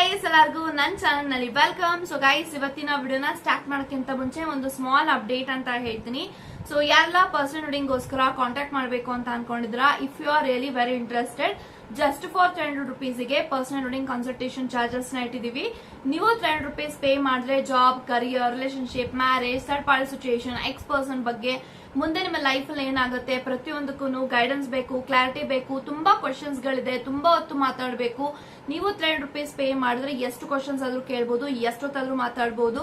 Guys ಎಲ್ಲರಿಗೂ ನನ್ನ channel ನಲ್ಲಿ ವೆಲ್ಕಮ್. ಸೊ ಗೈಸ್ ಇವತ್ತಿನ ವಿಡಿಯೋನ ಸ್ಟಾರ್ಟ್ ಮಾಡೋಕ್ಕಿಂತ ಮುಂಚೆ ಒಂದು ಸ್ಮಾಲ್ ಅಪ್ಡೇಟ್ ಅಂತ ಹೇಳ್ತೀನಿ. ಸೊ ಯಾರೆಲ್ಲ ಪರ್ಸನಲ್ ರೀಡಿಂಗ್ ಗೋಸ್ಕರ ಕಾಂಟ್ಯಾಕ್ಟ್ ಮಾಡಬೇಕು ಅಂತ ಅನ್ಕೊಂಡಿದ್ರ, if you are really very interested, just for 300 rupeesಗೆ ಪರ್ಸನಲ್ ರೀಡಿಂಗ್ ಕನ್ಸಲ್ಟೇಷನ್ ಚಾರ್ಜಸ್ ನ ಇಟ್ಟಿದೀವಿ. ನೀವು 300 rupees ಪೇ ಮಾಡಿದ್ರೆ job, career, relationship, marriage, third party situation, ex person ಬಗ್ಗೆ, ಮುಂದೆ ನಿಮ್ಮ ಲೈಫ್ ಅಲ್ಲಿ ಏನಾಗುತ್ತೆ ಪ್ರತಿಯೊಂದಕ್ಕೂ ಗೈಡೆನ್ಸ್ ಬೇಕು, ಕ್ಲಾರಿಟಿ ಬೇಕು, ತುಂಬಾ ಕ್ವಶನ್ಸ್ ಗಳಿದೆ, ತುಂಬಾ ಹೊತ್ತು ಮಾತಾಡಬೇಕು. ನೀವು 300 rupees ಪೇ ಮಾಡಿದ್ರೆ ಎಷ್ಟು ಕ್ವಶನ್ಸ್ ಆದ್ರೂ ಕೇಳಬಹುದು, ಎಷ್ಟೊತ್ತಾದ್ರೂ ಮಾತಾಡಬಹುದು.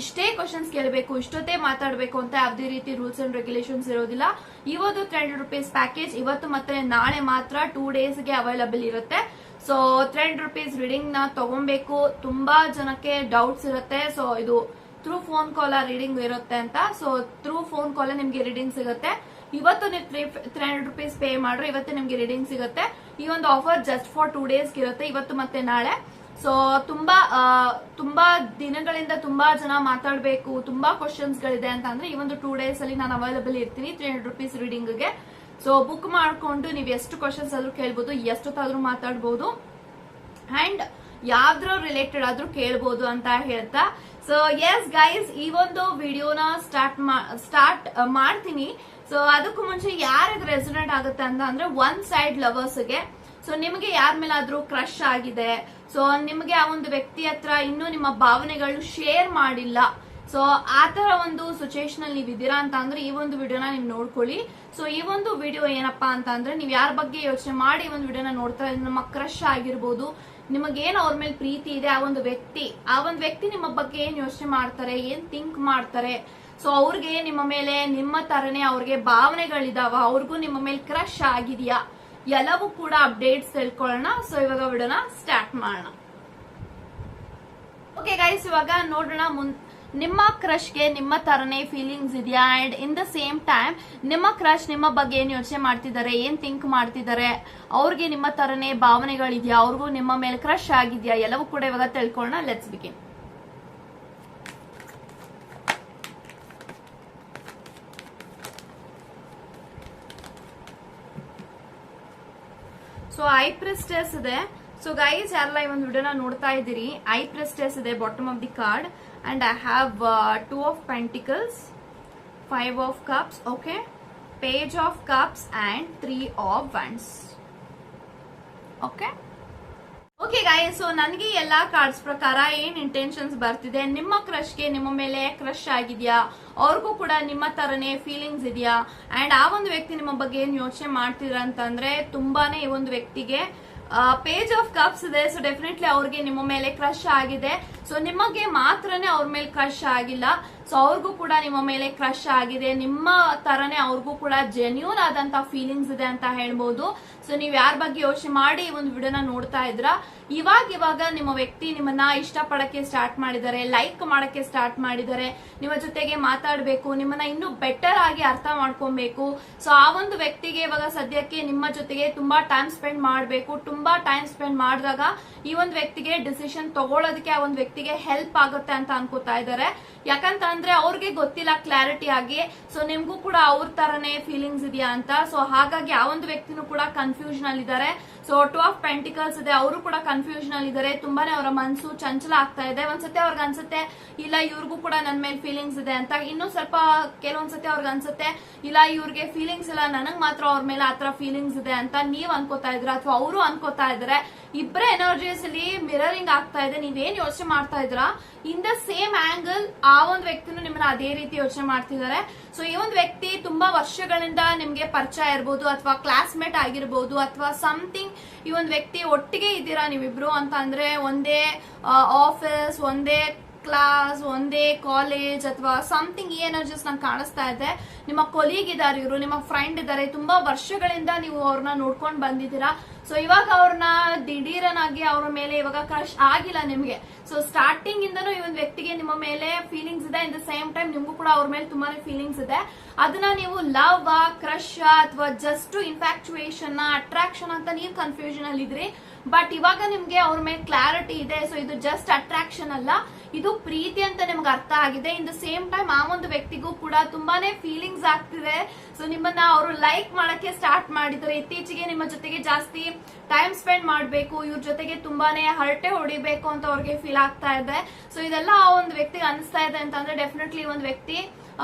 ಇಷ್ಟೇ ಕ್ವಶನ್ಸ್ ಕೇಳಬೇಕು, ಇಷ್ಟೊತ್ತೇ ಮಾತಾಡಬೇಕು ಅಂತ ಯಾವುದೇ ರೀತಿ ರೂಲ್ಸ್ ಅಂಡ್ ರೆಗ್ಯುಲೇಷನ್ಸ್ ಇರೋದಿಲ್ಲ. ಇವತ್ತು 300 rupees ಪ್ಯಾಕೇಜ್ ಇವತ್ತು ಮತ್ತೆ ನಾಳೆ ಮಾತ್ರ 2 daysಗೆ ಅವೈಲಬಲ್ ಇರುತ್ತೆ. ಸೊ 300 rupees ರೀಡಿಂಗ್ ನ ತಗೊಬೇಕು. ತುಂಬಾ ಜನಕ್ಕೆ ಡೌಟ್ಸ್ ಇರುತ್ತೆ. ಸೊ ಇದು ಥ್ರೂ ಫೋನ್ ಕಾಲ್ ರೀಡಿಂಗ್ ಇರುತ್ತೆ ಅಂತ. ಸೊ ಥ್ರೂ ಫೋನ್ ಕಾಲ್ ನಿಮ್ಗೆ ರೀಡಿಂಗ್ ಸಿಗುತ್ತೆ. ಇವತ್ತು ನೀವು 300 rupees ಪೇ ಮಾಡ್ರೆ ಇವತ್ತು ನಿಮ್ಗೆ ರೀಡಿಂಗ್ ಸಿಗುತ್ತೆ. ಈ ಒಂದು ಆಫರ್ ಜಸ್ಟ್ ಫಾರ್ 2 days ಇರುತ್ತೆ, ಇವತ್ತು ಮತ್ತೆ ನಾಳೆ. ಸೊ ತುಂಬಾ ದಿನಗಳಿಂದ ತುಂಬಾ ಜನ ಮಾತಾಡಬೇಕು, ತುಂಬಾ ಕ್ವಶನ್ಸ್ ಗಳಿದೆ ಅಂತ ಅಂದ್ರೆ ಈ ಒಂದು 2 days ಅಲ್ಲಿ ನಾನು ಅವೈಲಬಲ್ ಇರ್ತೀನಿ 300 rupees ರೀಡಿಂಗ್ ಗೆ. ಸೊ ಬುಕ್ ಮಾಡ್ಕೊಂಡು ನೀವು ಎಷ್ಟು ಕ್ವಶನ್ಸ್ ಆದ್ರೂ ಕೇಳ್ಬೋದು, ಎಷ್ಟೊತ್ತಾದ್ರೂ ಮಾತಾಡಬಹುದು, ಅಂಡ್ ಯಾವ್ದ್ರ ರಿಲೇಟೆಡ್ ಆದ್ರೂ ಕೇಳ್ಬೋದು ಅಂತ ಹೇಳ್ತಾ. ಸೊ ಎಸ್ ಗೈಸ್, ಈ ಒಂದು ವಿಡಿಯೋನ ಸ್ಟಾರ್ಟ್ ಮಾಡ್ತೀನಿ. ಸೊ ಅದಕ್ಕೂ ಮುಂಚೆ ಯಾರಿಗೆ ರೆಸೊನೇಟ್ ಆಗುತ್ತೆ ಅಂತ ಅಂದ್ರೆ ಒನ್ ಸೈಡ್ ಲವರ್ಸ್ಗೆ. ಸೊ ನಿಮಗೆ ಯಾರ ಮೇಲಾದ್ರೂ ಕ್ರಶ್ ಆಗಿದೆ, ಸೊ ನಿಮಗೆ ಆ ಒಂದು ವ್ಯಕ್ತಿ ಹತ್ರ ಇನ್ನೂ ನಿಮ್ಮ ಭಾವನೆಗಳು ಶೇರ್ ಮಾಡಿಲ್ಲ, ಸೊ ಆತರ ಒಂದು ಸಿಚುಯೇಷನ್ ಅಲ್ಲಿ ನೀವಿದ್ದೀರಾ ಅಂತ ಅಂದ್ರೆ ಈ ಒಂದು ವಿಡಿಯೋನ ನೀವು ನೋಡ್ಕೊಳ್ಳಿ. ಸೊ ಈ ಒಂದು ವಿಡಿಯೋ ಏನಪ್ಪಾ ಅಂತ ಅಂದ್ರೆ ನೀವು ಯಾರ ಬಗ್ಗೆ ಯೋಚನೆ ಮಾಡಿ ಈ ಒಂದು ವಿಡಿಯೋನ ನೋಡ್ತಾ ಇದ್ರೆ, ನಮ್ಮ ಕ್ರಶ್ ಆಗಿರ್ಬೋದು, ನಿಮಗೇನು ಅವ್ರ ಮೇಲೆ ಪ್ರೀತಿ ಇದೆ, ಆ ಒಂದು ವ್ಯಕ್ತಿ ನಿಮ್ಮ ಬಗ್ಗೆ ಏನ್ ಯೋಚನೆ ಮಾಡ್ತಾರೆ, ಏನ್ ಥಿಂಕ್ ಮಾಡ್ತಾರೆ, ಸೊ ಅವ್ರಿಗೆ ನಿಮ್ಮ ಮೇಲೆ ನಿಮ್ಮ ತರನೇ ಅವ್ರಿಗೆ ಭಾವನೆಗಳಿದಾವ, ಅವ್ರಿಗೂ ನಿಮ್ಮ ಮೇಲೆ ಕ್ರಶ್ ಆಗಿದ್ಯಾ, ಎಲ್ಲವೂ ಕೂಡ ಅಪ್ಡೇಟ್ಸ್ ತಿಳ್ಕೊಳ್ಳೋಣ. ಸೊ ಇವಾಗ ವಿಡಿಯೋನ ಸ್ಟಾರ್ಟ್ ಮಾಡೋಣ. ಓಕೆ ಗೈಸ್, ಇವಾಗ ನೋಡೋಣ ನಿಮ್ಮ ಕ್ರಶ್ಗೆ ನಿಮ್ಮ ತರನೇ ಫೀಲಿಂಗ್ಸ್ ಇದೆಯಾ, and in the same time ನಿಮ್ಮ ಕ್ರಶ್ ನಿಮ್ಮ ಬಗ್ಗೆ ಏನ್ ಯೋಚನೆ ಮಾಡ್ತಿದ್ದಾರೆ, ಏನ್ ಥಿಂಕ್ ಮಾಡ್ತಿದ್ದಾರೆ, ಅವ್ರಿಗೆ ನಿಮ್ಮ ತರನೇ ಭಾವನೆಗಳಿದ್ಯಾ, ಅವ್ರಿಗೂ ನಿಮ್ಮ ಮೇಲೆ ಕ್ರಶ್ ಆಗಿದ್ಯಾ, ಎಲ್ಲವೂ ಕೂಡ ಇವಾಗ ತಿಳ್ಕೊಳ್ಳೋಣ. Let's begin. ಸೊ ಐ ಪ್ರೆಸ್ಟೆಸ್ ಇದೆ. ಸೊ ಗೈಸ್ ಯಾರೆಲ್ಲ ಈ ಒಂದು ವಿಡಿಯೋನ ನೋಡ್ತಾ ಇದ್ದೀರಿ, ಐ ಪ್ರೆಸ್ಟೆಸ್ ಇದೆ bottom of the card, and I have 2 of Pentacles, 5 of Cups, okay, Page of Cups and 3 of Wands. Okay guys, so ನನಗೆ ಎಲ್ಲಾ ಕಾರ್ಡ್ಸ್ ಪ್ರಕಾರ ಏನ್ ಇಂಟೆನ್ಷನ್ಸ್ ಬರ್ತಿದೆ, ನಿಮ್ಮ ಕ್ರಶ್ಗೆ ನಿಮ್ಮ ಮೇಲೆ ಕ್ರಶ್ ಆಗಿದ್ಯಾ, ಅವ್ರಿಗೂ ಕೂಡ ನಿಮ್ಮ ತರನೇ ಫೀಲಿಂಗ್ಸ್ ಇದೆಯಾ, ಅಂಡ್ ಆ ಒಂದು ವ್ಯಕ್ತಿ ನಿಮ್ಮ ಬಗ್ಗೆ ಏನ್ ಯೋಚನೆ ಮಾಡ್ತಿದ್ರ ಅಂತಂದ್ರೆ ತುಂಬಾನೇ ಈ ಒಂದು ವ್ಯಕ್ತಿಗೆ ಪೇಜ್ ಆಫ್ ಕಪ್ಸ್ ಇದೆ. ಸೊ ಡೆಫಿನೆಟ್ಲಿ ಅವ್ರಿಗೆ ನಿಮ್ಮ ಮೇಲೆ ಕ್ರಶ್ ಆಗಿದೆ. ಸೊ ನಿಮಗೆ ಮಾತ್ರನೇ ಅವ್ರ ಮೇಲೆ ಕ್ರಶ್ ಆಗಿಲ್ಲ, ಸೊ ಅವ್ರಿಗೂ ಕೂಡ ನಿಮ್ಮ ಮೇಲೆ ಕ್ರಶ್ ಆಗಿದೆ. ನಿಮ್ಮ ತರನೇ ಅವ್ರಿಗೂ ಕೂಡ ಜೆನ್ಯೂನ್ ಆದಂತ ಫೀಲಿಂಗ್ಸ್ ಇದೆ ಅಂತ ಹೇಳ್ಬಹುದು. ಸೊ ನೀವ್ ಯಾರ ಬಗ್ಗೆ ಯೋಚನೆ ಮಾಡಿ ಈ ಒಂದು ವಿಡಿಯೋನ ನೋಡ್ತಾ ಇದ್ರ, ಇವಾಗ ನಿಮ್ಮ ವ್ಯಕ್ತಿ ನಿಮ್ಮನ್ನ ಇಷ್ಟಪಡಕ್ಕೆ ಸ್ಟಾರ್ಟ್ ಮಾಡಿದ್ದಾರೆ, ಲೈಕ್ ಮಾಡಕ್ಕೆ ಸ್ಟಾರ್ಟ್ ಮಾಡಿದ್ದಾರೆ, ನಿಮ್ಮ ಜೊತೆಗೆ ಮಾತಾಡಬೇಕು, ನಿಮ್ಮನ್ನ ಇನ್ನೂ ಬೆಟರ್ ಆಗಿ ಅರ್ಥ ಮಾಡ್ಕೊಬೇಕು. ಸೊ ಆ ಒಂದು ವ್ಯಕ್ತಿಗೆ ಇವಾಗ ಸದ್ಯಕ್ಕೆ ನಿಮ್ಮ ಜೊತೆಗೆ ತುಂಬಾ ಟೈಮ್ ಸ್ಪೆಂಡ್ ಮಾಡಬೇಕು. ತುಂಬಾ ಟೈಮ್ ಸ್ಪೆಂಡ್ ಮಾಡಿದಾಗ ಈ ಒಂದು ವ್ಯಕ್ತಿಗೆ ಡಿಸಿಷನ್ ತಗೊಳ್ಳೋದಕ್ಕೆ ಆ ಒಂದು ವ್ಯಕ್ತಿಗೆ ಹೆಲ್ಪ್ ಆಗುತ್ತೆ ಅಂತ ಅನ್ಕೋತಾ ಇದ್ದಾರೆ. ಯಾಕಂತ ಅಂದ್ರೆ ಅವ್ರಿಗೆ ಗೊತ್ತಿಲ್ಲ ಕ್ಲಾರಿಟಿ ಆಗಿ, ಸೊ ನಿಮ್ಗೂ ಕೂಡ ಅವ್ರ ತರನೇ ಫೀಲಿಂಗ್ಸ್ ಇದೆಯಾ ಅಂತ. ಸೊ ಹಾಗಾಗಿ ಆ ಒಂದು ವ್ಯಕ್ತಿನೂ ಕೂಡ ಕನ್ಫ್ಯೂಷನ್ ಅಲ್ಲಿ ಇದ್ದಾರೆ. ಸೊ 2 of Pentacles ಇದೆ, ಅವರು ಕೂಡ ಕನ್ಫ್ಯೂಷನ್ ಅಲ್ಲಿ ಇದ್ದಾರೆ. ತುಂಬಾನೇ ಅವರ ಮನಸ್ಸು ಚಂಚಲ ಆಗ್ತಾ ಇದೆ. ಒಂದ್ಸತಿ ಅವ್ರಿಗೆ ಅನ್ಸುತ್ತೆ ಇಲ್ಲ ಇವ್ರಿಗೂ ಕೂಡ ನನ್ ಮೇಲೆ ಫೀಲಿಂಗ್ಸ್ ಇದೆ ಅಂತ, ಇನ್ನೂ ಸ್ವಲ್ಪ ಕೆಲವೊಂದ್ಸತಿ ಅವ್ರಿಗೆ ಅನ್ಸುತ್ತೆ ಇಲ್ಲ ಇವ್ರಿಗೆ ಫೀಲಿಂಗ್ಸ್ ಇಲ್ಲ, ನನಗ್ ಮಾತ್ರ ಅವ್ರ ಮೇಲೆ ಆತರ ಫೀಲಿಂಗ್ಸ್ ಇದೆ ಅಂತ ನೀವ್ ಅನ್ಕೋತಾ ಇದ್ರ ಅಥವಾ ಅವರು ಅನ್ಕೋತಾ ಇದಾರೆ. ಇಬ್ಬರೇ ಎನರ್ಜೀಸ್ ಅಲ್ಲಿ ಮಿರರಿಂಗ್ ಆಗ್ತಾ ಇದೆ. ನೀವೇನ್ ಯೋಚನೆ ಮಾಡ್ತಾ ಇದ್ರ ಇನ್ ದ ಸೇಮ್ ಆಂಗಲ್ ಆ ಒಂದು ವ್ಯಕ್ತಿನೂ ನಿಮ್ಮನ್ನ ಅದೇ ರೀತಿ ಯೋಚನೆ ಮಾಡ್ತಿದ್ದಾರೆ. ಸೊ ಈ ಒಂದು ವ್ಯಕ್ತಿ ತುಂಬಾ ವರ್ಷಗಳಿಂದ ನಿಮ್ಗೆ ಪರಿಚಯ ಇರ್ಬೋದು, ಅಥವಾ ಕ್ಲಾಸ್ಮೇಟ್ ಆಗಿರ್ಬೋದು, ಅಥವಾ ಸಮಥಿಂಗ್ ಈ ಒಂದು ವ್ಯಕ್ತಿ ಒಟ್ಟಿಗೆ ಇದ್ದೀರಾ ನೀವಿಬ್ರು ಅಂತ ಅಂದ್ರೆ, ಒಂದೇ ಆಫೀಸ್, ಒಂದೇ ಕ್ಲಾಸ್, ಒಂದೇ ಕಾಲೇಜ್ ಅಥವಾ ಸಮಥಿಂಗ್, ಈ ಎನರ್ಜೀಸ್ ನಂಗೆ ಕಾಣಿಸ್ತಾ ಇದೆ. ನಿಮ್ಮ ಕೊಲೀಗ್ ಇದಾರೆ, ಇವರು ನಿಮ್ಮ ಫ್ರೆಂಡ್ ಇದಾರೆ, ತುಂಬಾ ವರ್ಷಗಳಿಂದ ನೀವು ಅವ್ರನ್ನ ನೋಡ್ಕೊಂಡು ಬಂದಿದ್ದೀರಾ. ಸೊ ಇವಾಗ ಅವ್ರನ್ನ ದಿಢೀರನಾಗಿ ಅವ್ರ ಮೇಲೆ ಇವಾಗ ಕ್ರಶ್ ಆಗಿಲ್ಲ ನಿಮ್ಗೆ. ಸೊ ಸ್ಟಾರ್ಟಿಂಗ್ ಇಂದನೂ ಈ ಒಂದು ವ್ಯಕ್ತಿಗೆ ನಿಮ್ಮ ಮೇಲೆ ಫೀಲಿಂಗ್ಸ್ ಇದೆ. ಇನ್ ದ ಸೇಮ್ ಟೈಮ್ ನಿಮ್ಗೂ ಕೂಡ ಅವ್ರ ಮೇಲೆ ತುಂಬಾನೇ ಫೀಲಿಂಗ್ಸ್ ಇದೆ. ಅದನ್ನ ನೀವು ಲವ್ ಕ್ರಶ್ ಅಥವಾ ಜಸ್ಟ್ ಇನ್ಫ್ಯಾಕ್ಚುಯೇಷನ್ ಅಟ್ರಾಕ್ಷನ್ ಅಂತ ನೀವು ಕನ್ಫ್ಯೂಷನ್ ಅಲ್ಲಿ ಇದ್ರಿ. ಬಟ್ ಇವಾಗ ನಿಮ್ಗೆ ಅವ್ರ ಮೇಲೆ ಕ್ಲಾರಿಟಿ ಇದೆ. ಸೊ ಇದು ಜಸ್ಟ್ ಅಟ್ರಾಕ್ಷನ್ ಅಲ್ಲ, ಇದು ಪ್ರೀತಿ ಅಂತ ನಿಮ್ಗೆ ಅರ್ಥ ಆಗಿದೆ. ಇನ್ ದ ಸೇಮ್ ಟೈಮ್ ಆ ಒಂದು ವ್ಯಕ್ತಿಗೂ ಕೂಡ ತುಂಬಾನೇ ಫೀಲಿಂಗ್ಸ್ ಆಗ್ತಿದೆ. ಸೊ ನಿಮ್ಮನ್ನ ಅವರು ಲೈಕ್ ಮಾಡಕ್ಕೆ ಸ್ಟಾರ್ಟ್ ಮಾಡಿದ್ದಾರೆ. ಇತ್ತೀಚೆಗೆ ನಿಮ್ಮ ಜೊತೆಗೆ ಜಾಸ್ತಿ ಟೈಮ್ ಸ್ಪೆಂಡ್ ಮಾಡ್ಬೇಕು, ಇವ್ರ ಜೊತೆಗೆ ತುಂಬಾನೇ ಹರಟೆ ಹೊಡಿಬೇಕು ಅಂತ ಅವ್ರಿಗೆ ಫೀಲ್ ಆಗ್ತಾ ಇದೆ. ಸೊ ಇದೆಲ್ಲ ಆ ಒಂದು ವ್ಯಕ್ತಿಗೆ ಅನಿಸ್ತಾ ಇದೆ ಅಂತಂದ್ರೆ ಡೆಫಿನೆಟ್ಲಿ ಒಂದು ವ್ಯಕ್ತಿ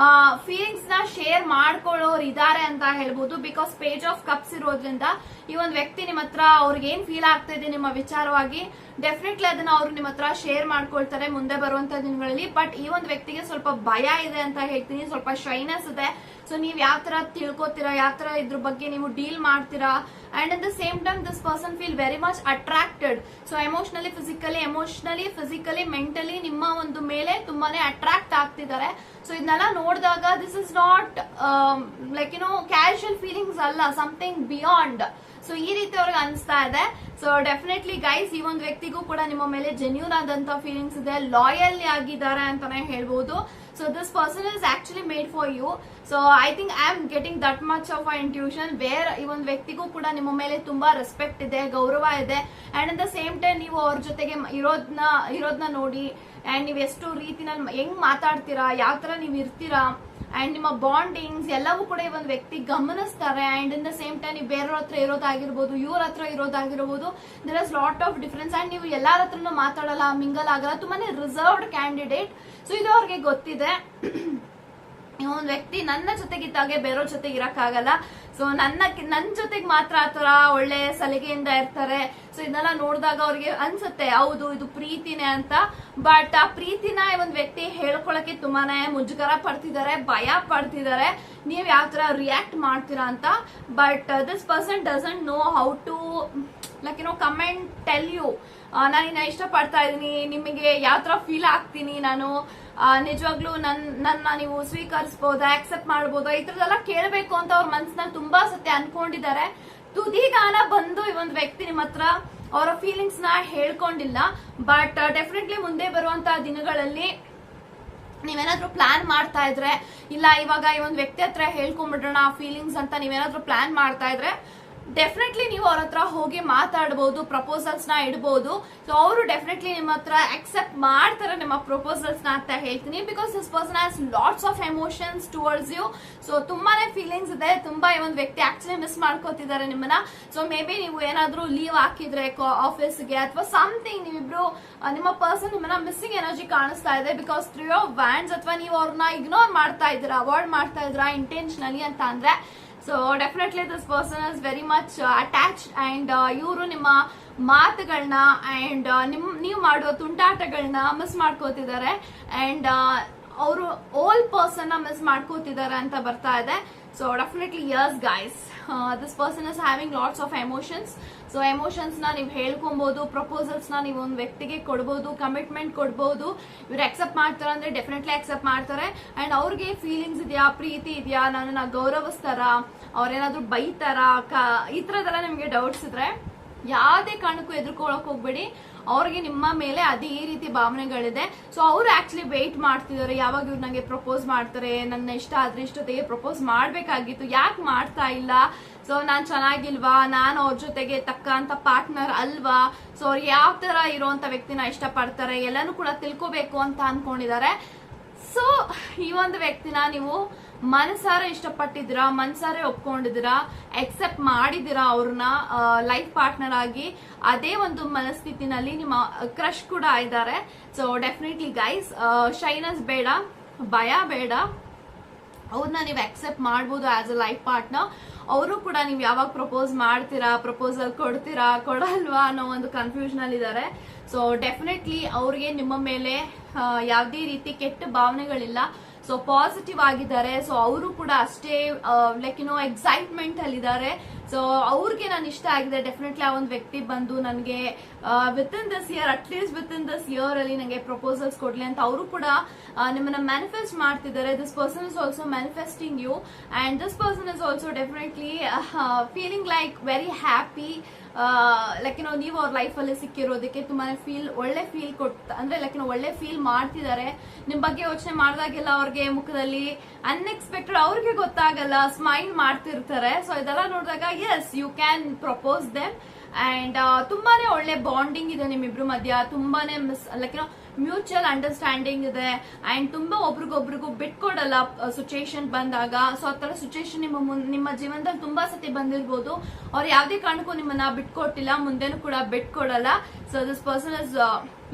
ಫೀಲಿಂಗ್ಸ್ ನ ಶೇರ್ ಮಾಡ್ಕೊಳ್ಳೋರು ಇದಾರೆ ಅಂತ ಹೇಳ್ಬೋದು. ಬಿಕಾಸ್ ಪೇಜ್ ಆಫ್ ಕಪ್ಸ್ ಇರೋದ್ರಿಂದ ಈ ಒಂದು ವ್ಯಕ್ತಿ ನಿಮ್ಮ ಹತ್ರ ಅವ್ರಿಗೆ ಏನ್ ಫೀಲ್ ಆಗ್ತಾ ಇದೆ ನಿಮ್ಮ ವಿಚಾರವಾಗಿ ಡೆಫಿನೆಟ್ಲಿ ಅದನ್ನ ಅವ್ರು ನಿಮ್ಮ ಹತ್ರ ಶೇರ್ ಮಾಡ್ಕೊಳ್ತಾರೆ ಮುಂದೆ ಬರುವಂತ ದಿನಗಳಲ್ಲಿ. ಬಟ್ ಈ ಒಂದು ವ್ಯಕ್ತಿಗೆ ಸ್ವಲ್ಪ ಭಯ ಇದೆ ಅಂತ ಹೇಳ್ತೀನಿ, ಸ್ವಲ್ಪ ಶೈನೆಸ್ ಇದೆ. ಸೊ ನೀವ್ ಯಾವ ತರ ತಿಳ್ಕೊತೀರಾ, ಯಾವ ತರ ಇದ್ರ ಬಗ್ಗೆ ನೀವು ಡೀಲ್ ಮಾಡ್ತೀರಾ. And at the same time this person feel very much attracted. So emotionally physically mentally ನಿಮ್ಮ ಒಂದು ಮೇಲೆ ತುಂಬಾನೇ ಅಟ್ರಾಕ್ಟ್ ಆಗ್ತಿದ್ದಾರೆ. ಸೊ ಇದನ್ನೆಲ್ಲ ನೋಡಿದಾಗ this is not like casual feelings ಅಲ್ಲ, ಸಮಥಿಂಗ್ ಬಿಯಾಂಡ್. ಸೊ ಈ ರೀತಿ ಅವ್ರಿಗೆ ಅನಿಸ್ತಾ ಇದೆ. ಸೊ ಡೆಫಿನೆಟ್ಲಿ ಗೈಸ್ ಈ ಒಂದು ವ್ಯಕ್ತಿಗೂ ಕೂಡ ನಿಮ್ಮ ಮೇಲೆ ಜೆನ್ಯೂನ್ ಆದಂತ ಫೀಲಿಂಗ್ಸ್ ಇದೆ, ಲಾಯಲ್ ಆಗಿದ್ದಾರೆ ಅಂತಾನೆ ಹೇಳ್ಬಹುದು. So this person is actually made for you. So I think I am getting that much of a intuition where ಈ ಒಂದು ವ್ಯಕ್ತಿಗೂ ಕೂಡ ನಿಮ್ಮ ಮೇಲೆ ತುಂಬಾ ರೆಸ್ಪೆಕ್ಟ್ ಇದೆ, ಗೌರವ ಇದೆ. And at the same time ನೀವು ಅವ್ರ ಜೊತೆಗೆ ಇರೋದನ್ನ ನೋಡಿ ಅಂಡ್ ನೀವು ಎಷ್ಟು ರೀತಿನಲ್ಲಿ ಹೆಂಗ್ ಮಾತಾಡ್ತೀರಾ, ಯಾವ ತರ ನೀವು ಇರ್ತೀರಾ ಅಂಡ್ ನಿಮ್ಮ ಬಾಂಡಿಂಗ್ಸ್ ಎಲ್ಲವೂ ಕೂಡ ಈ ಒಂದು ವ್ಯಕ್ತಿ ಗಮನಿಸ್ತಾರೆ. And in the same time ನೀವು ಬೇರೆಯವ್ರ ಹತ್ರ ಇರೋದಾಗಿರ್ಬೋದು, ಇವ್ರ ಹತ್ರ ಇರೋದಾಗಿರ್ಬೋದು, there is lot of difference. And ನೀವು ಎಲ್ಲಾರ ಹತ್ರನೂ ಮಾತಾಡಲ್ಲ, ಮಿಂಗಲ್ ಆಗಲ್ಲ, ತುಂಬಾನೇ ರಿಸರ್ವ್ಡ್ ಕ್ಯಾಂಡಿಡೇಟ್. ಸೊ ಇದು ಅವ್ರಿಗೆ ಗೊತ್ತಿದೆ. ಒಂದು ವ್ಯಕ್ತಿ ನನ್ನ ಜೊತೆಗಿದ್ದಾಗೆ ಬೇರೆಯವ್ರ ಜೊತೆಗೆ ಇರಕ್ಕಾಗಲ್ಲ. ಸೊ ನನ್ ಜೊತೆಗೆ ಮಾತ್ರ ಆತರ ಒಳ್ಳೆ ಸಲಿಗೆಯಿಂದ ಇರ್ತಾರೆ. ಸೊ ಇದನ್ನೆಲ್ಲ ನೋಡಿದಾಗ ಅವ್ರಿಗೆ ಅನ್ಸುತ್ತೆ ಹೌದು ಇದು ಪ್ರೀತಿನೇ ಅಂತ. ಬಟ್ ಆ ಪ್ರೀತಿನ ಒಂದು ವ್ಯಕ್ತಿ ಹೇಳ್ಕೊಳಕ್ಕೆ ತುಂಬಾನೇ ಮುಜುಗರ ಪಡ್ತಿದ್ದಾರೆ, ಭಯ ಪಡ್ತಿದ್ದಾರೆ, ನೀವ್ ಯಾವ ತರ ರಿಯಾಕ್ಟ್ ಮಾಡ್ತೀರಾ ಅಂತ. But this person doesn't know how to like comment tell you ನಾನು ಇಷ್ಟ ಪಡ್ತಾ ಇದೀನಿ, ನಿಮಗೆ ಯಾವ ತರ ಫೀಲ್ ಆಗ್ತೀನಿ ನಾನು, ನಿಜವಾಗ್ಲೂ ನನ್ನ ನೀವು ಸ್ವೀಕರಿಸಬಹುದಾ, ಆಕ್ಸೆಪ್ಟ್ ಮಾಡಬಹುದಾ, ಈ ತರದೆಲ್ಲ ಕೇಳಬೇಕು ಅಂತ ಅವ್ರ ಮನ್ಸಿನಲ್ಲಿ ತುಂಬಾ ಸತಿ ಅನ್ಕೊಂಡಿದ್ದಾರೆ. ತುದಿಗಾನ ಬಂದು ಈ ಒಂದು ವ್ಯಕ್ತಿ ನಿಮ್ಮ ಹತ್ರ ಅವರ ಫೀಲಿಂಗ್ಸ್ ನ ಹೇಳ್ಕೊಂಡಿಲ್ಲ. ಬಟ್ ಡೆಫಿನೆಟ್ಲಿ ಮುಂದೆ ಬರುವಂತ ದಿನಗಳಲ್ಲಿ ನೀವೇನಾದ್ರೂ ಪ್ಲಾನ್ ಮಾಡ್ತಾ ಇದ್ರೆ, ಇಲ್ಲ ಇವಾಗ ಈ ಒಂದು ವ್ಯಕ್ತಿ ಹತ್ರ ಹೇಳ್ಕೊಂಡ್ಬಿಡೋಣ ಫೀಲಿಂಗ್ಸ್ ಅಂತ ನೀವೇನಾದ್ರೂ ಪ್ಲಾನ್ ಮಾಡ್ತಾ ಇದ್ರೆ ಡೆಫಿನೆಟ್ಲಿ ನೀವು ಅವ್ರ ಹತ್ರ ಹೋಗಿ ಮಾತಾಡಬಹುದು, ಪ್ರಪೋಸಲ್ಸ್ ನ ಇಡಬಹುದು. ಸೊ ಅವರು ಡೆಫಿನೆಟ್ಲಿ ನಿಮ್ಮ ಹತ್ರ ಅಕ್ಸೆಪ್ಟ್ ಮಾಡ್ತಾರೆ ನಿಮ್ಮ ಪ್ರಪೋಸಲ್ಸ್ ನ ಅಂತ ಹೇಳ್ತೀನಿ. Because this person has lots of emotions towards you. So ತುಂಬಾನೇ ಫೀಲಿಂಗ್ಸ್ ಇದೆ, ತುಂಬಾ ಈ ಒಂದು ವ್ಯಕ್ತಿ ಆಕ್ಚುಲಿ ಮಿಸ್ ಮಾಡ್ಕೋತಿದ್ದಾರೆ ನಿಮ್ಮನ್ನ. ಸೊ ಮೇ ಬಿ ನೀವು ಏನಾದ್ರೂ ಲೀವ್ ಹಾಕಿದ್ರೆ ಆಫೀಸ್ಗೆ ಅಥವಾ ಸಮಥಿಂಗ್, ನೀವಿಬ್ರು ನಿಮ್ಮ ಪರ್ಸನ್ ನಿಮ್ಮನ್ನ ಮಿಸ್ಸಿಂಗ್ ಎನರ್ಜಿ ಕಾಣಿಸ್ತಾ ಇದೆ. ಬಿಕಾಸ್ 3 of Wands ಅಥವಾ ನೀವು ಅವ್ರನ್ನ ಇಗ್ನೋರ್ ಮಾಡ್ತಾ ಇದ್ದೀರಾ, ಅವಾಯ್ಡ್ ಮಾಡ್ತಾ ಇದ್ದೀರಾ ಇಂಟೆನ್ಷನಲಿ ಅಂತ ಅಂದ್ರೆ. So definitely this person is very much attached and ಇವರು ನಿಮ್ಮ ಮಾತುಗಳನ್ನ ಅಂಡ್ ನೀವು ಮಾಡುವ ತುಂಟಾಟಗಳನ್ನ ಮಿಸ್ ಮಾಡ್ಕೋತಿದ್ದಾರೆ. ಅಂಡ್ ಅವರು ಓಲ್ಡ್ ಪರ್ಸನ್ ನ ಮಿಸ್ ಮಾಡ್ಕೋತಿದ್ದಾರೆ ಅಂತ ಬರ್ತಾ ಇದೆ. So definitely yes guys, this person is having lots of emotions. So emotions ನ ನೀವು ಹೇಳ್ಕೊಬಹುದು, ಪ್ರಪೋಸಲ್ಸ್ ನ ನೀವು ಒಂದು ವ್ಯಕ್ತಿಗೆ ಕೊಡಬಹುದು, ಕಮಿಟ್ಮೆಂಟ್ ಕೊಡಬಹುದು. ಇವ್ರು ಅಕ್ಸೆಪ್ಟ್ ಮಾಡ್ತಾರೆ ಅಂದ್ರೆ ಡೆಫಿನೆಟ್ಲಿ ಅಕ್ಸೆಪ್ಟ್ ಮಾಡ್ತಾರೆ. ಅಂಡ್ ಅವ್ರಿಗೆ ಫೀಲಿಂಗ್ಸ್ ಇದೆಯಾ, ಪ್ರೀತಿ ಇದೆಯಾ, ನನ್ನನ್ನ ಗೌರವಿಸ್ತಾರ, ಅವ್ರೇನಾದ್ರೂ ಬೈತಾರ, ಈ ತರದೆಲ್ಲ ನಿಮ್ಗೆ ಡೌಟ್ಸ್ ಇದ್ರೆ ಯಾವುದೇ ಕಾರಣಕ್ಕೂ ಎದುರ್ಕೊಳಕ್ ಹೋಗ್ಬೇಡಿ. ಅವ್ರಿಗೆ ನಿಮ್ಮ ಮೇಲೆ ಅದೇ ರೀತಿ ಭಾವನೆಗಳಿದೆ. ಸೊ ಅವ್ರು ಆಕ್ಚುಲಿ ವೇಟ್ ಮಾಡ್ತಿದ್ದಾರೆ, ಯಾವಾಗ ಇವ್ರು ನಂಗೆ ಪ್ರಪೋಸ್ ಮಾಡ್ತಾರೆ, ನನ್ನ ಇಷ್ಟ ಆದ್ರೆ ಇಷ್ಟೊತ್ತಿಗೆ ಪ್ರಪೋಸ್ ಮಾಡ್ಬೇಕಾಗಿತ್ತು, ಯಾಕೆ ಮಾಡ್ತಾ ಇಲ್ಲ, ಸೊ ನಾನ್ ಚೆನ್ನಾಗಿಲ್ವಾ, ನಾನು ಅವ್ರ ಜೊತೆಗೆ ತಕ್ಕಂತ ಪಾರ್ಟ್ನರ್ ಅಲ್ವಾ, ಸೊ ಅವ್ರು ಯಾವ ತರ ಇರುವಂತ ವ್ಯಕ್ತಿನ ಇಷ್ಟ ಪಡ್ತಾರೆ ಎಲ್ಲಾನು ಕೂಡ ತಿಳ್ಕೊಬೇಕು ಅಂತ ಅನ್ಕೊಂಡಿದ್ದಾರೆ. ಸೊ ಈ ಒಂದು ವ್ಯಕ್ತಿನ ನೀವು ಮನಸಾರೆ ಇಷ್ಟಪಟ್ಟಿದ್ದೀರಾ, ಮನಸಾರೆ ಒಪ್ಕೊಂಡಿದ್ದೀರಾ, ಎಕ್ಸೆಪ್ಟ್ ಮಾಡಿದ್ದೀರಾ ಅವ್ರನ್ನ ಲೈಫ್ ಪಾರ್ಟ್ನರ್ ಆಗಿ. ಅದೇ ಒಂದು ಮನಸ್ಥಿತಿನಲ್ಲಿ ನಿಮ್ಮ ಕ್ರಶ್ ಕೂಡ ಇದ್ದಾರೆ. ಸೊ ಡೆಫಿನೆಟ್ಲಿ ಗೈಸ್, ಶೈನೆಸ್ ಬೇಡ, ಭಯ ಬೇಡ, ಅವ್ರನ್ನ ನೀವು ಅಕ್ಸೆಪ್ಟ್ ಮಾಡ್ಬೋದು ಆಸ್ ಅ ಲೈಫ್ ಪಾರ್ಟ್ನರ್. ಅವರು ಕೂಡ ನೀವು ಯಾವಾಗ ಪ್ರಪೋಸ್ ಮಾಡ್ತೀರಾ, ಪ್ರಪೋಸಲ್ ಕೊಡ್ತೀರಾ, ಕೊಡಲ್ವಾ ಅನ್ನೋ ಒಂದು ಕನ್ಫ್ಯೂಷನ್ ಅಲ್ಲಿ ಇದ್ದಾರೆ. ಸೊ ಡೆಫಿನೆಟ್ಲಿ ಅವ್ರಿಗೆ ನಿಮ್ಮ ಮೇಲೆ ಯಾವುದೇ ರೀತಿ ಕೆಟ್ಟ ಭಾವನೆಗಳಿಲ್ಲ. ಸೊ ಪಾಸಿಟಿವ್ ಆಗಿದ್ದಾರೆ. ಸೊ ಅವರು ಕೂಡ ಅಷ್ಟೇ ಲೈಕ್ ಎಕ್ಸೈಟ್ಮೆಂಟ್ ಅಲ್ಲಿ ಇದ್ದಾರೆ. ಸೊ ಅವ್ರಿಗೆ ನಾನು ಇಷ್ಟ ಆಗಿದೆ. ಡೆಫಿನೆಟ್ಲಿ ಆ ಒಂದು ವ್ಯಕ್ತಿ ಬಂದು ನನಗೆ with in this year, at least with in this year ಅಲ್ಲಿ ನನಗೆ ಪ್ರಪೋಸಲ್ಸ್ ಕೊಡ್ಲಿ ಅಂತ ಅವರು ಕೂಡ ನಿಮ್ಮನ್ನ ಮ್ಯಾನಿಫೆಸ್ಟ್ ಮಾಡ್ತಿದ್ದಾರೆ. This person is also manifesting you and this person is also definitely feeling like very happy. Like ನೀವು ಅವ್ರ ಲೈಫ್ ಅಲ್ಲಿ ಸಿಕ್ಕಿರೋದಕ್ಕೆ ತುಂಬಾನೇ ಒಳ್ಳೆ ಫೀಲ್ ಅಂದ್ರೆ ಲೈಕ್ ಒಳ್ಳೆ ಫೀಲ್ ಮಾಡ್ತಿದ್ದಾರೆ. ನಿಮ್ ಬಗ್ಗೆ ಯೋಚನೆ ಮಾಡಿದಾಗೆಲ್ಲ ಅವ್ರಿಗೆ ಮುಖದಲ್ಲಿ ಅನ್ಎಕ್ಸ್ಪೆಕ್ಟೆಡ್, ಅವ್ರಿಗೆ ಗೊತ್ತಾಗಲ್ಲ, ಸ್ಮೈಲ್ ಮಾಡ್ತಿರ್ತಾರೆ. ಸೊ ಇದೆಲ್ಲ ನೋಡಿದಾಗ yes you can propose them and ತುಂಬಾನೇ ಒಳ್ಳೆ ಬಾಂಡಿಂಗ್ ಇದೆ ನಿಮ್ಮಿಬ್ರು ಮಧ್ಯ, ತುಂಬಾನೇ ಲೈಕ್ ಮ್ಯೂಚುವಲ್ ಅಂಡರ್ಸ್ಟ್ಯಾಂಡಿಂಗ್ ಇದೆ ಅಂಡ್ ತುಂಬಾ ಒಬ್ರಿಗೊಬ್ರಿಗೂ ಬಿಟ್ಕೊಡಲ್ಲ ಸಿಚುಯೇಷನ್ ಬಂದಾಗ. ಸೊ ಆ ತರ ಸಿಚುಯೇಷನ್ ನಿಮ್ಮ ಜೀವನದಲ್ಲಿ ತುಂಬಾ ಸತಿ ಬಂದಿರ್ಬೋದು. ಅವ್ರು ಯಾವ್ದೇ ಕಾರಣಕ್ಕೂ ನಿಮ್ಮನ್ನ ಬಿಟ್ಕೊಟ್ಟಿಲ್ಲ, ಮುಂದೆನೂ ಕೂಡ ಬಿಟ್ಕೊಡಲ್ಲ. So this person is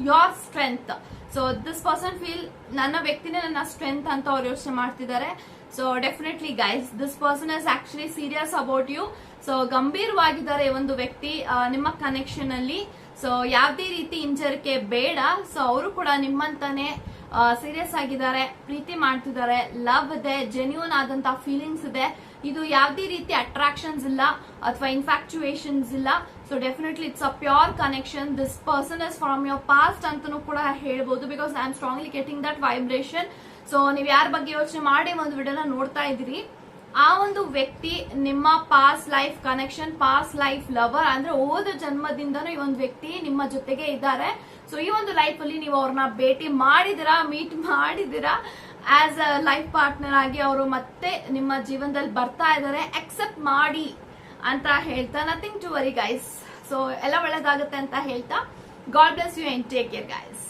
your strength. So this person feel ನನ್ನ ವ್ಯಕ್ತಿನೇ ನನ್ನ ಸ್ಟ್ರೆಂತ್ ಅಂತ ಅವ್ರು ಯೋಚನೆ ಮಾಡ್ತಿದ್ದಾರೆ. So definitely guys, this person is actually serious about you. So ಗಂಭೀರವಾಗಿದ್ದಾರೆ ಒಂದು ವ್ಯಕ್ತಿ ನಿಮ್ಮ ಕನೆಕ್ಷನ್ ಅಲ್ಲಿ. ಸೊ ಯಾವ್ದೇ ರೀತಿ ಹಿಂಜರಿಕೆ ಬೇಡ. ಸೊ ಅವರು ಕೂಡ ನಿಮ್ಮಂತಾನೆ ಸೀರಿಯಸ್ ಆಗಿದ್ದಾರೆ, ಪ್ರೀತಿ ಮಾಡ್ತಿದ್ದಾರೆ, ಲವ್ ಇದೆ, ಜೆನ್ಯೂನ್ ಆದಂತ ಫೀಲಿಂಗ್ಸ್ ಇದೆ. ಇದು ಯಾವ್ದೇ ರೀತಿ ಅಟ್ರಾಕ್ಷನ್ಸ್ ಇಲ್ಲ ಅಥವಾ ಇನ್ಫ್ಯಾಕ್ಚುಯೇಷನ್ಸ್ ಇಲ್ಲ. So definitely it's a pure connection. This person is from your past ಅಂತಾನೂ ಕೂಡ ಹೇಳ್ಬೋದು, because I am strongly getting that vibration. So ನೀವು ಯಾರ ಬಗ್ಗೆ ಯೋಚನೆ ಮಾಡಿ ಒಂದು ವಿಡಿಯೋನ ನೋಡ್ತಾ ಇದ್ದೀರಿ, ಆ ಒಂದು ವ್ಯಕ್ತಿ ನಿಮ್ಮ past life connection, past life lover, ಅಂದ್ರೆ ಹೋದ ಜನ್ಮದಿಂದನೂ ಈ ಒಂದು ವ್ಯಕ್ತಿ ನಿಮ್ಮ ಜೊತೆಗೆ ಇದ್ದಾರೆ. ಸೊ ಈ ಒಂದು ಲೈಫ್ ಅಲ್ಲಿ ನೀವು ಅವ್ರನ್ನ ಭೇಟಿ ಮಾಡಿದಿರಾ, ಮೀಟ್ ಮಾಡಿದಿರಾ, ಆಸ್ ಅ ಲೈಫ್ ಪಾರ್ಟ್ನರ್ ಆಗಿ ಅವರು ಮತ್ತೆ ನಿಮ್ಮ ಜೀವನದಲ್ಲಿ ಬರ್ತಾ ಇದ್ದಾರೆ. ಅಕ್ಸೆಪ್ಟ್ ಮಾಡಿ ಅಂತ ಹೇಳ್ತಾ, nothing to worry guys. So ಎಲ್ಲ ಒಳ್ಳೇದಾಗುತ್ತೆ ಅಂತ ಹೇಳ್ತಾ, God bless you and take care guys.